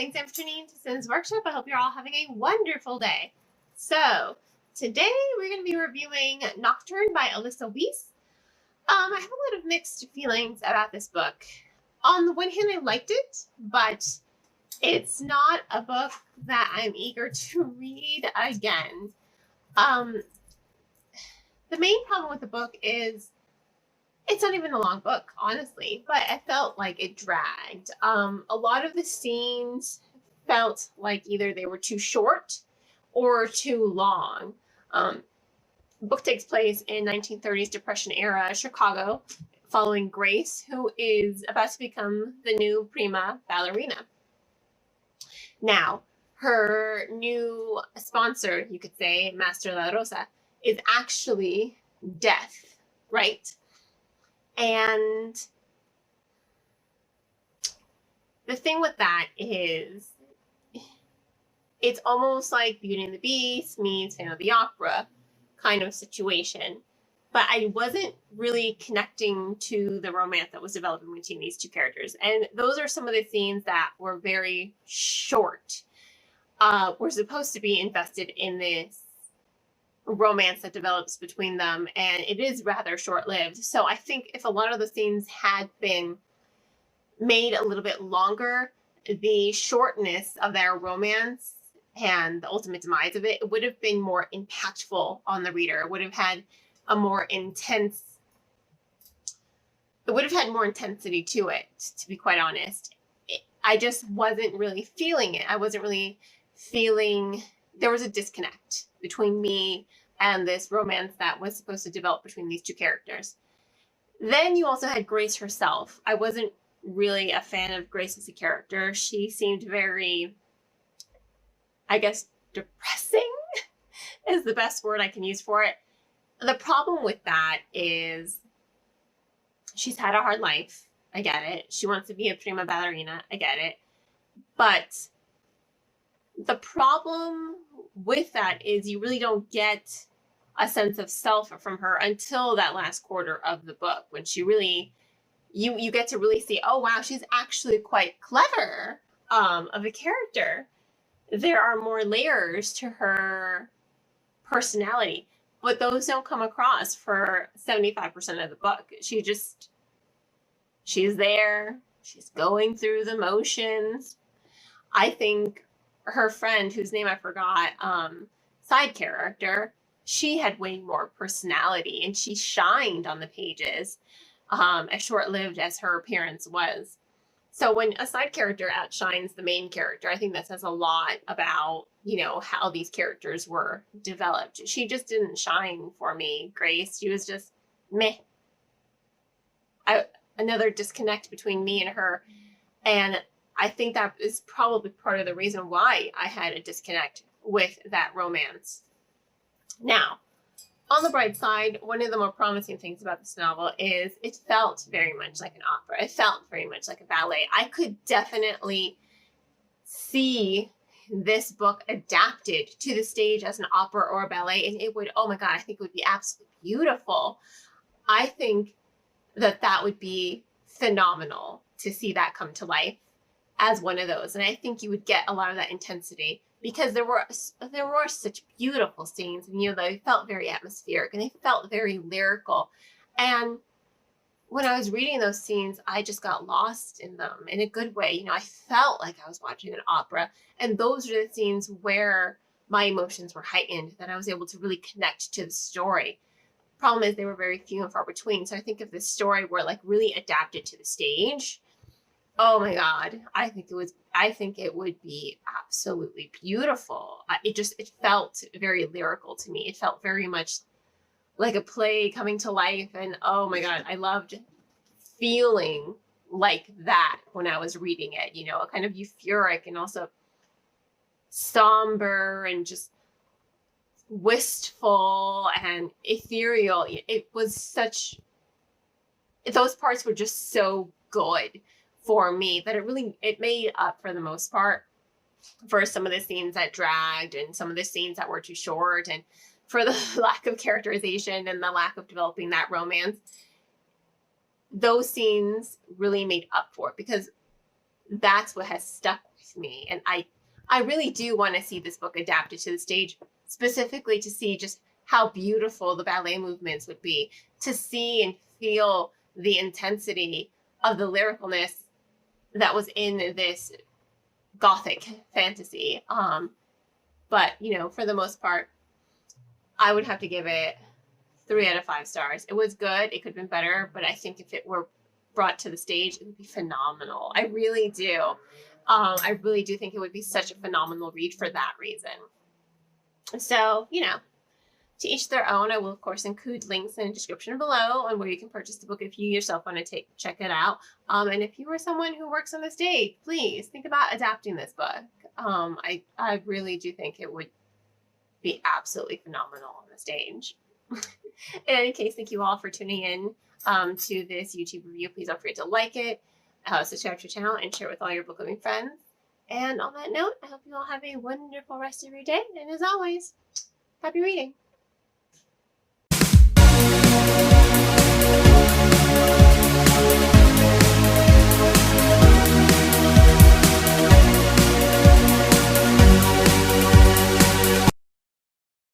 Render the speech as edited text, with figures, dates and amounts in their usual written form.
Thanks again for tuning in to Sim's Workshop. I hope you're all having a wonderful day. So, today we're going to be reviewing Nocturne by Alyssa Weiss. I have a lot of mixed feelings about this book. On the one hand, I liked it, but it's not a book that I'm eager to read again. The main problem with the book is it's not even a long book, honestly, but I felt like it dragged. A lot of the scenes felt like either they were too short or too long. The book takes place in 1930s Depression era Chicago, following Grace, who is about to become the new prima ballerina. Now, her new sponsor, you could say, Master La Rosa, is actually death, right? And the thing with that is it's almost like Beauty and the Beast meets Phantom of the Opera kind of situation. But I wasn't really connecting to the romance that was developing between these two characters. And those are some of the scenes that were very short. We're supposed to be invested in this romance that develops between them, and it is rather short-lived. So I think if a lot of the scenes had been made a little bit longer, the shortness of their romance and the ultimate demise of it would have been more impactful on the reader. It would have had a more intense, it would have had more intensity to it, to be quite honest. I just wasn't really feeling it. I wasn't really feeling, there was a disconnect between me and this romance that was supposed to develop between these two characters. Then you also had Grace herself. I wasn't really a fan of Grace as a character. She seemed very, I guess, depressing is the best word I can use for it. The problem with that is she's had a hard life. I get it. She wants to be a prima ballerina. I get it. But the problem with that is you really don't get a sense of self from her until that last quarter of the book, when she really, you get to really see, oh wow, she's actually quite clever of a character. There are more layers to her personality, but those don't come across for 75% of the book. She's there, she's going through the motions. I think her friend, whose name I forgot, side character, she had way more personality and she shined on the pages, as short-lived as her appearance was. So when a side character outshines the main character, I think that says a lot about, how these characters were developed. She just didn't shine for me, Grace. She was just meh. Another disconnect between me and her. And I think that is probably part of the reason why I had a disconnect with that romance. Now, on the bright side, one of the more promising things about this novel is it felt very much like an opera. It felt very much like a ballet. I could definitely see this book adapted to the stage as an opera or a ballet, and it would, oh my God, I think it would be absolutely beautiful. I think that would be phenomenal to see that come to life as one of those. And I think you would get a lot of that intensity because there were such beautiful scenes, and they felt very atmospheric and they felt very lyrical. And when I was reading those scenes, I just got lost in them in a good way. I felt like I was watching an opera, and those are the scenes where my emotions were heightened, that I was able to really connect to the story. Problem is they were very few and far between. So I think if this story were like really adapted to the stage, oh my God, I think it would be absolutely beautiful. It felt very lyrical to me. It felt very much like a play coming to life. And oh my God, I loved feeling like that when I was reading it, a kind of euphoric and also somber and just wistful and ethereal. Those parts were just so good for me that it made up for the most part for some of the scenes that dragged and some of the scenes that were too short, and for the lack of characterization and the lack of developing that romance. Those scenes really made up for it because that's what has stuck with with me. And I really do want to see this book adapted to the stage, specifically to see just how beautiful the ballet movements would be, to see and feel the intensity of the lyricalness that was in this Gothic fantasy. But, for the most part, I would have to give it 3 out of 5 stars. It was good. It could have been better, but I think if it were brought to the stage, it would be phenomenal. I really do. I really do think it would be such a phenomenal read for that reason. So, to each their own. I will, of course, include links in the description below on where you can purchase the book if you yourself want to check it out. And if you are someone who works on the stage, please think about adapting this book. I really do think it would be absolutely phenomenal on the stage. In any case, thank you all for tuning in to this YouTube review. Please don't forget to like it, subscribe to the channel, and share it with all your book loving friends. And on that note, I hope you all have a wonderful rest of your day. And as always, happy reading.